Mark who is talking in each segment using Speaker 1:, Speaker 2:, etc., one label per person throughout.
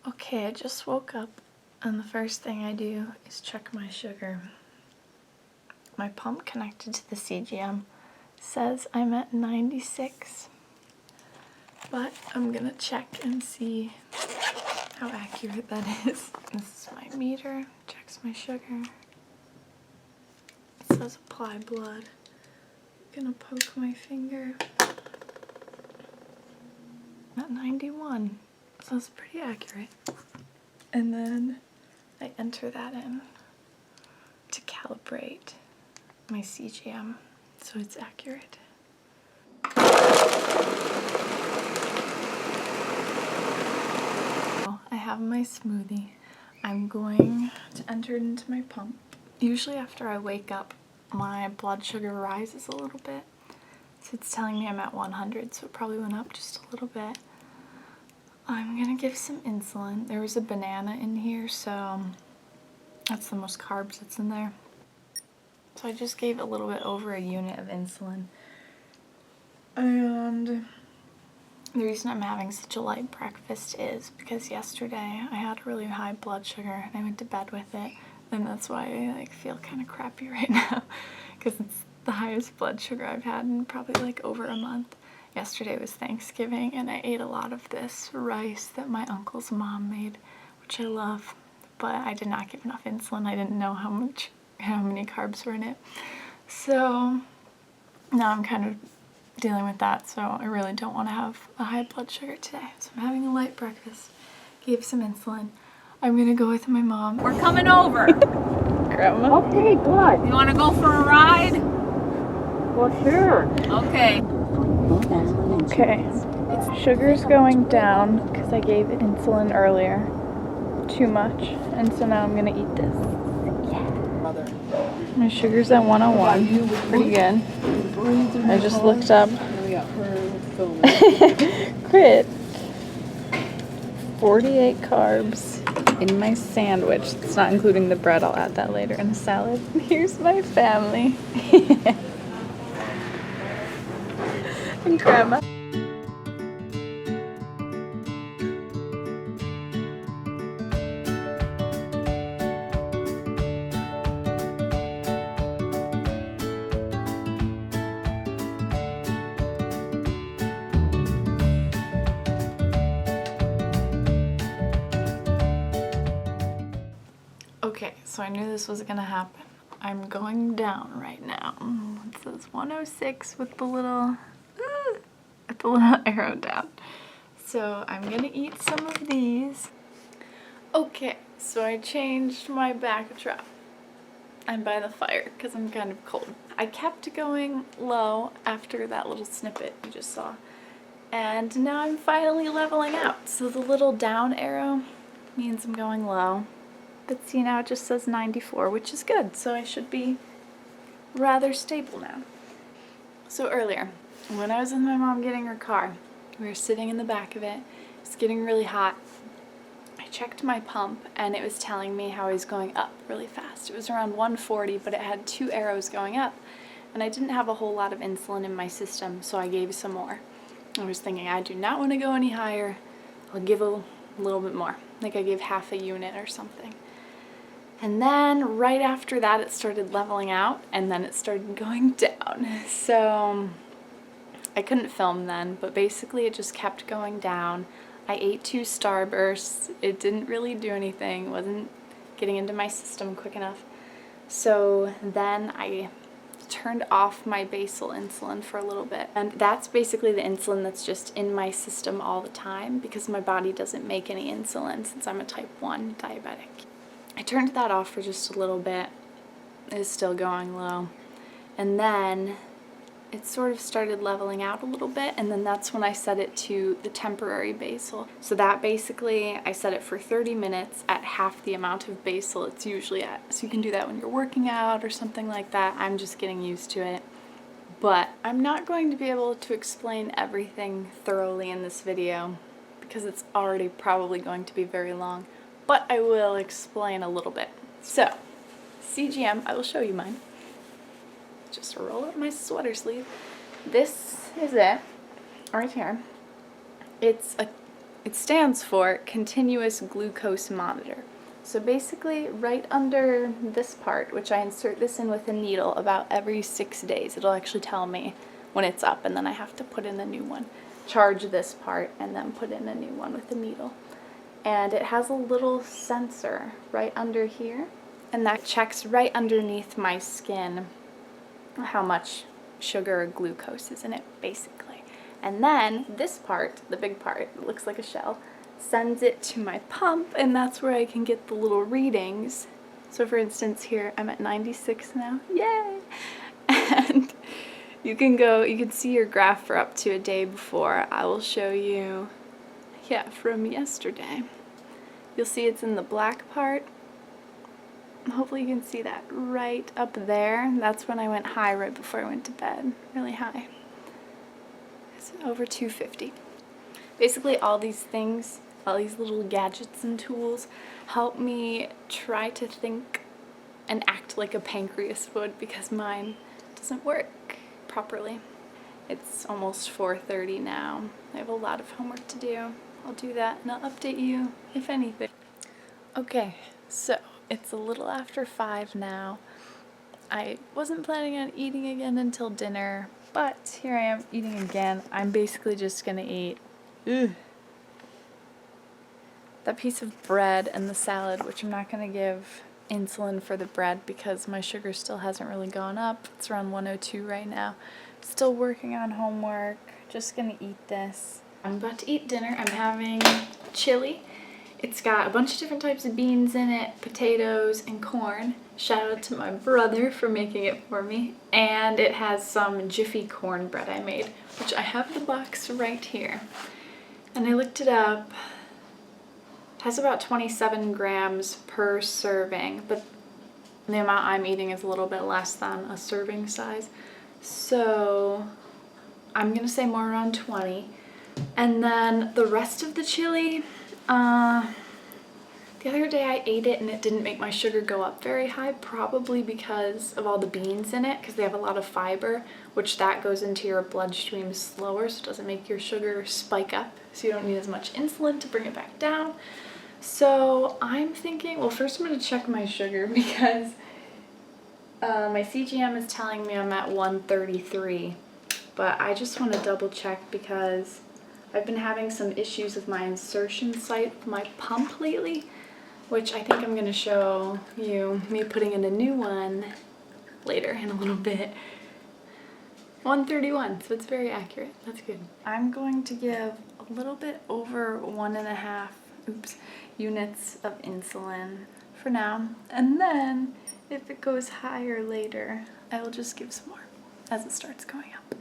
Speaker 1: Okay, I just woke up and the first thing I do is check my sugar. My pump connected to the CGM says I'm at 96, but I'm gonna check and see how accurate that is. This is my meter, checks my sugar. It says apply blood. I'm gonna poke my finger. I'm at 91, so that's pretty accurate. And then I enter that in to calibrate my CGM so it's accurate. I have my smoothie. I'm going to enter it into my pump. Usually after I wake up, my blood sugar rises a little bit. So it's telling me I'm at 100, so it probably went up just a little bit. I'm gonna give some insulin. There was a banana in here, so that's the most carbs that's in there. So I just gave a little bit over a unit of insulin. And the reason I'm having such a light breakfast is because yesterday I had really high blood sugar and I went to bed with it, and that's why I feel kind of crappy right now because it's the highest blood sugar I've had in probably over a month. Yesterday was Thanksgiving and I ate a lot of this rice that my uncle's mom made, which I love, but I did not give enough insulin. I didn't know how many carbs were in it. So now I'm kind of dealing with that, so I really don't want to have a high blood sugar today. So I'm having a light breakfast, gave some insulin. I'm gonna go with my mom.
Speaker 2: We're coming over.
Speaker 1: Grandma?
Speaker 3: Okay, good.
Speaker 2: You want to go for a ride?
Speaker 3: Well, sure.
Speaker 2: Okay.
Speaker 1: Okay, sugar's going down because I gave it insulin earlier. Too much, and so now I'm gonna eat this. My sugar's at 101, pretty good. I just looked up. Crit. 48 carbs in my sandwich. It's not including the bread, I'll add that later, and a salad. Here's my family. And Grandma. Okay, so I knew this was gonna happen. I'm going down right now. It says 106 with the little arrow down. So I'm gonna eat some of these. Okay, so I changed my backdrop. I'm by the fire because I'm kind of cold. I kept going low after that little snippet you just saw. And now I'm finally leveling out. So the little down arrow means I'm going low. But see, now it just says 94, which is good. So I should be rather stable now. So earlier, when I was with my mom getting her car, we were sitting in the back of it. It's getting really hot. I checked my pump and it was telling me how I was going up really fast. It was around 140, but it had 2 arrows going up. And I didn't have a whole lot of insulin in my system, so I gave some more. I was thinking, I do not want to go any higher. I'll give a little bit more. Like I gave half a unit or something. And then right after that it started leveling out and then it started going down. So I couldn't film then, but basically it just kept going down. I ate 2 Starbursts. It didn't really do anything. It wasn't getting into my system quick enough. So then I turned off my basal insulin for a little bit. And that's basically the insulin that's just in my system all the time because my body doesn't make any insulin since I'm a type 1 diabetic. I turned that off for just a little bit. It's still going low. And then it sort of started leveling out a little bit, and then that's when I set it to the temporary basal. So that basically, I set it for 30 minutes at half the amount of basal it's usually at. So you can do that when you're working out or something like that. I'm just getting used to it. But I'm not going to be able to explain everything thoroughly in this video because it's already probably going to be very long. But I will explain a little bit. So, CGM, I will show you mine. Just roll up my sweater sleeve. This is it, right here. It's a It stands for continuous glucose monitor. So basically right under this part, which I insert this in with a needle about every 6 days, it'll actually tell me when it's up, and then I have to put in a new one. Charge this part and then put in a new one with a needle. And it has a little sensor right under here, and that checks right underneath my skin how much sugar or glucose is in it, basically. And then this part, the big part, it looks like a shell, sends it to my pump, and that's where I can get the little readings. So for instance here, I'm at 96 now, yay! And you can see your graph for up to a day before. I will show you, yeah, from yesterday. You'll see it's in the black part. Hopefully you can see that right up there. That's when I went high right before I went to bed, really high. It's over 250. Basically all these things, all these little gadgets and tools help me try to think and act like a pancreas would, because mine doesn't work properly. It's almost 4:30 now. I have a lot of homework to do. I'll do that and I'll update you if anything. Okay, so it's a little after 5 now. I wasn't planning on eating again until dinner, but here I am eating again. I'm basically just gonna eat that piece of bread and the salad, which I'm not gonna give insulin for the bread because my sugar still hasn't really gone up. It's around 102 right now. Still working on homework. Just gonna eat this. I'm about to eat dinner. I'm having chili. It's got a bunch of different types of beans in it, potatoes and corn. Shout out to my brother for making it for me. And it has some Jiffy cornbread I made, which I have the box right here. And I looked it up. It has about 27 grams per serving, but the amount I'm eating is a little bit less than a serving size. So I'm gonna say more around 20. And then the rest of the chili, the other day I ate it and it didn't make my sugar go up very high, probably because of all the beans in it, because they have a lot of fiber, which that goes into your bloodstream slower, so it doesn't make your sugar spike up, so you don't need as much insulin to bring it back down. So I'm thinking, well, first I'm going to check my sugar because my CGM is telling me I'm at 133, but I just want to double check because I've been having some issues with my insertion site of my pump lately, which I think I'm going to show you me putting in a new one later in a little bit. 131, so it's very accurate. That's good. I'm going to give a little bit over 1.5 units of insulin for now, and then if it goes higher later, I will just give some more as it starts going up.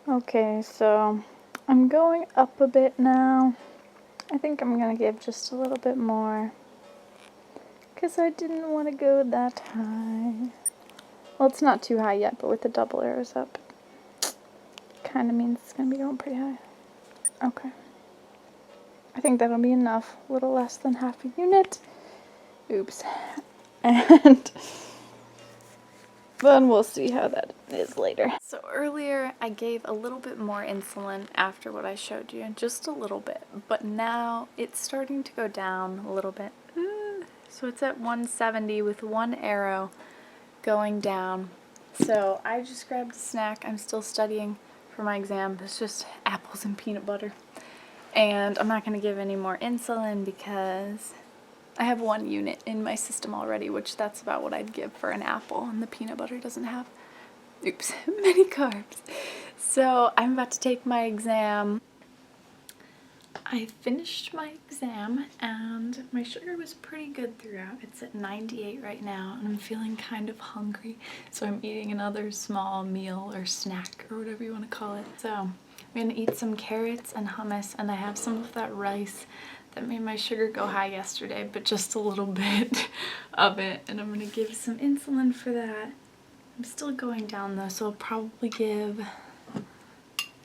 Speaker 1: Okay, so I'm going up a bit now. I think I'm gonna give just a little bit more because I didn't want to go that high. Well, it's not too high yet, but with the double arrows up, kind of means it's gonna be going pretty high. Okay. I think that'll be enough. A little less than half a unit. Oops. And then we'll see how that is later. So earlier I gave a little bit more insulin after what I showed you, just a little bit, but now it's starting to go down a little bit. So it's at 170 with one arrow going down. So I just grabbed a snack. I'm still studying for my exam. It's just apples and peanut butter. And I'm not going to give any more insulin because I have 1 unit in my system already, which that's about what I'd give for an apple, and the peanut butter doesn't have, many carbs. So I'm about to take my exam. I finished my exam and my sugar was pretty good throughout. It's at 98 right now and I'm feeling kind of hungry, so I'm eating another small meal or snack or whatever you want to call it. So I'm gonna eat some carrots and hummus, and I have some of that rice that made my sugar go high yesterday, but just a little bit of it, and I'm gonna give some insulin for that. I'm still going down though, so I'll probably give,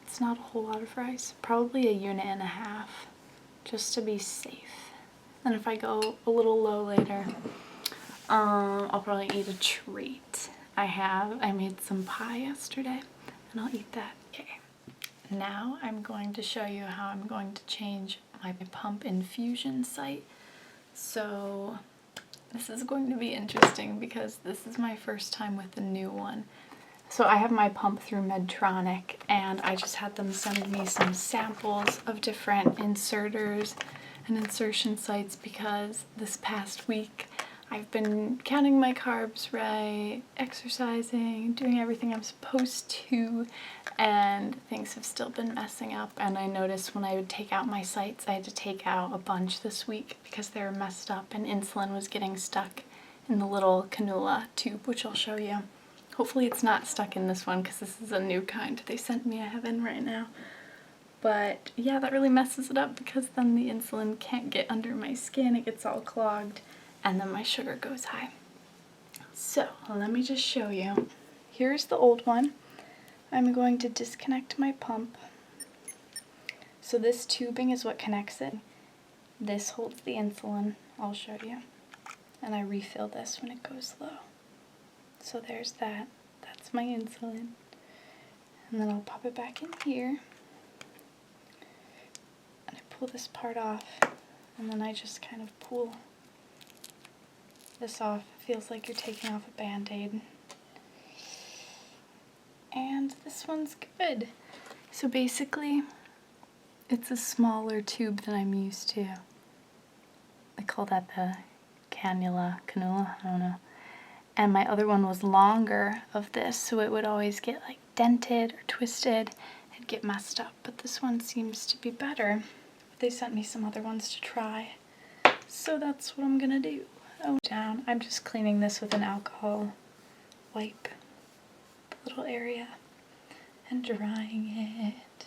Speaker 1: it's not a whole lot of rice, probably 1.5 units, just to be safe. And if I go a little low later, I'll probably eat a treat. I made some pie yesterday, and I'll eat that. Okay. now I'm going to show you how I'm going to change my pump infusion site. So this is going to be interesting because this is my first time with the new one. So I have my pump through Medtronic, and I just had them send me some samples of different inserters and insertion sites because this past week I've been counting my carbs right, exercising, doing everything I'm supposed to, and things have still been messing up. And I noticed when I would take out my sites, I had to take out a bunch this week because they were messed up and insulin was getting stuck in the little cannula tube, which I'll show you. Hopefully it's not stuck in this one because this is a new kind they sent me I have in right now. But yeah, that really messes it up because then the insulin can't get under my skin, it gets all clogged, and then my sugar goes high. So let me just show you. Here's the old one. I'm going to disconnect my pump. So this tubing is what connects it. This holds the insulin, I'll show you. And I refill this when it goes low. So there's that. That's my insulin. And then I'll pop it back in here. And I pull this part off. And then I just kind of pull this off. It feels like you're taking off a Band-Aid. And this one's good. So basically, it's a smaller tube than I'm used to. They call that the cannula, I don't know. And my other one was longer of this, so it would always get like dented or twisted and get messed up. But this one seems to be better. They sent me some other ones to try. So that's what I'm gonna do. Oh, down. I'm just cleaning this with an alcohol wipe, the little area, and drying it.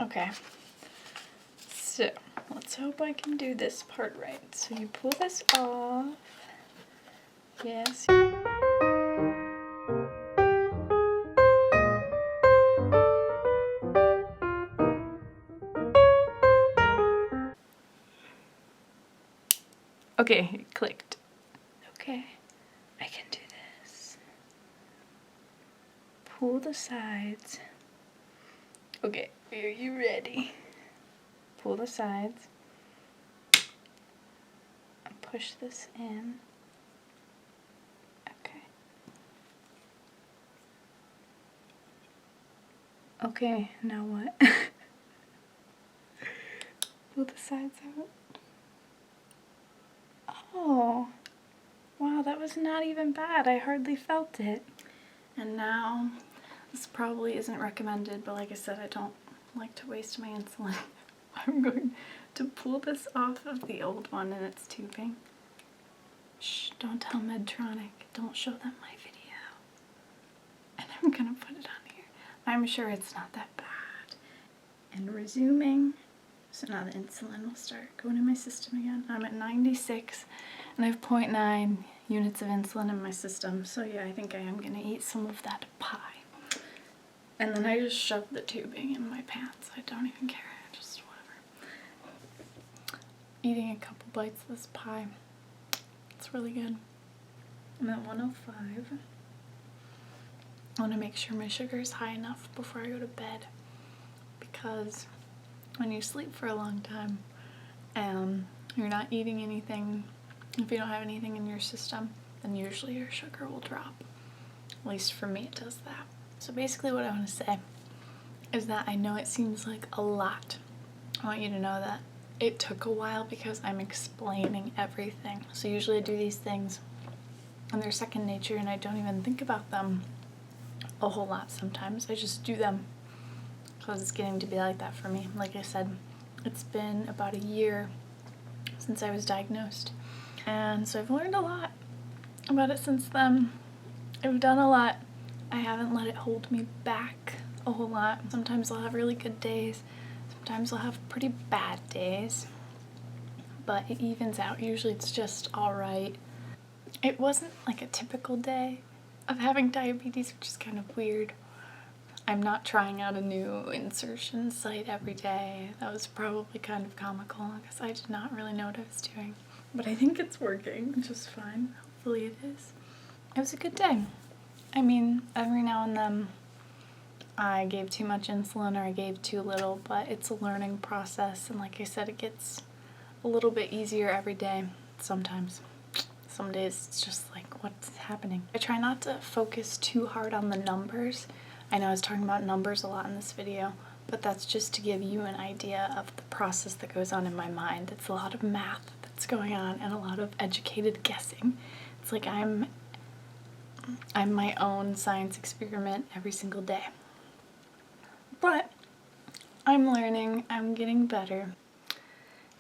Speaker 1: Okay. So let's hope I can do this part right. So you pull this off. Yes. Okay, it clicked. Okay, I can do this. Pull the sides. Okay, are you ready? Pull the sides. And push this in. Okay. Okay, now what? Pull the sides out. Oh, wow, that was not even bad. I hardly felt it. And now, this probably isn't recommended, but like I said, I don't like to waste my insulin. I'm going to pull this off of the old one and its tubing. Shh, don't tell Medtronic. Don't show them my video. And I'm gonna put it on here. I'm sure it's not that bad. And resuming. So now the insulin will start going in my system again. I'm at 96 and I have 0.9 units of insulin in my system. So yeah, I think I am gonna eat some of that pie. And then I just shove the tubing in my pants. I don't even care, just whatever. Eating a couple bites of this pie. It's really good. I'm at 105. I want to make sure my sugar is high enough before I go to bed, because when you sleep for a long time and you're not eating anything, if you don't have anything in your system, then usually your sugar will drop. At least for me it does that. So basically what I want to say is that I know it seems like a lot. I want you to know that it took a while because I'm explaining everything. So usually I do these things and they're second nature and I don't even think about them a whole lot sometimes. I just do them because it's getting to be like that for me. Like I said, it's been about a year since I was diagnosed. And so I've learned a lot about it since then. I've done a lot. I haven't let it hold me back a whole lot. Sometimes I'll have really good days. Sometimes I'll have pretty bad days. But it evens out. Usually it's just alright. It wasn't like a typical day of having diabetes, which is kind of weird. I'm not trying out a new insertion site every day. That was probably kind of comical because I did not really know what I was doing. But I think it's working just fine. Hopefully it is. It was a good day. I mean, every now and then I gave too much insulin or I gave too little, but it's a learning process, and like I said, it gets a little bit easier every day sometimes. Some days it's just like, what's happening? I try not to focus too hard on the numbers. I know I was talking about numbers a lot in this video, but that's just to give you an idea of the process that goes on in my mind. It's a lot of math that's going on and a lot of educated guessing. It's like I'm my own science experiment every single day. But I'm learning, I'm getting better.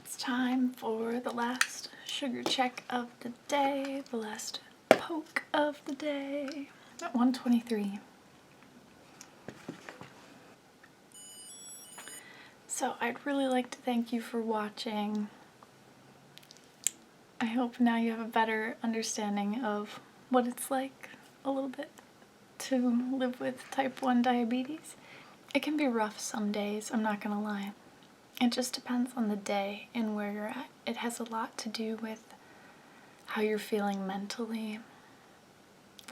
Speaker 1: It's time for the last sugar check of the day, the last poke of the day. At 1:23. So I'd really like to thank you for watching. I hope now you have a better understanding of what it's like a little bit to live with type 1 diabetes. It can be rough some days, I'm not gonna lie. It just depends on the day and where you're at. It has a lot to do with how you're feeling mentally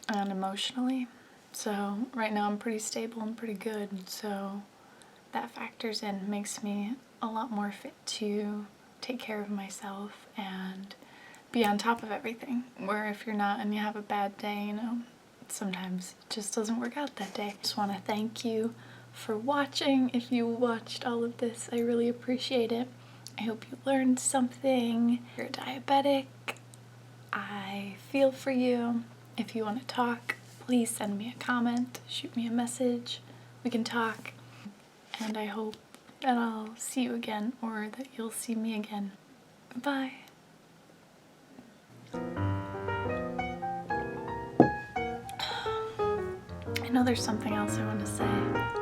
Speaker 1: and emotionally. So right now I'm pretty stable and pretty good, so that factors in, makes me a lot more fit to take care of myself and be on top of everything. Where if you're not and you have a bad day, you know, sometimes it just doesn't work out that day. I just want to thank you for watching. If you watched all of this, I really appreciate it. I hope you learned something. If you're diabetic, I feel for you. If you want to talk, please send me a comment, shoot me a message, we can talk. And I hope that I'll see you again, or that you'll see me again. Bye. I know there's something else I want to say.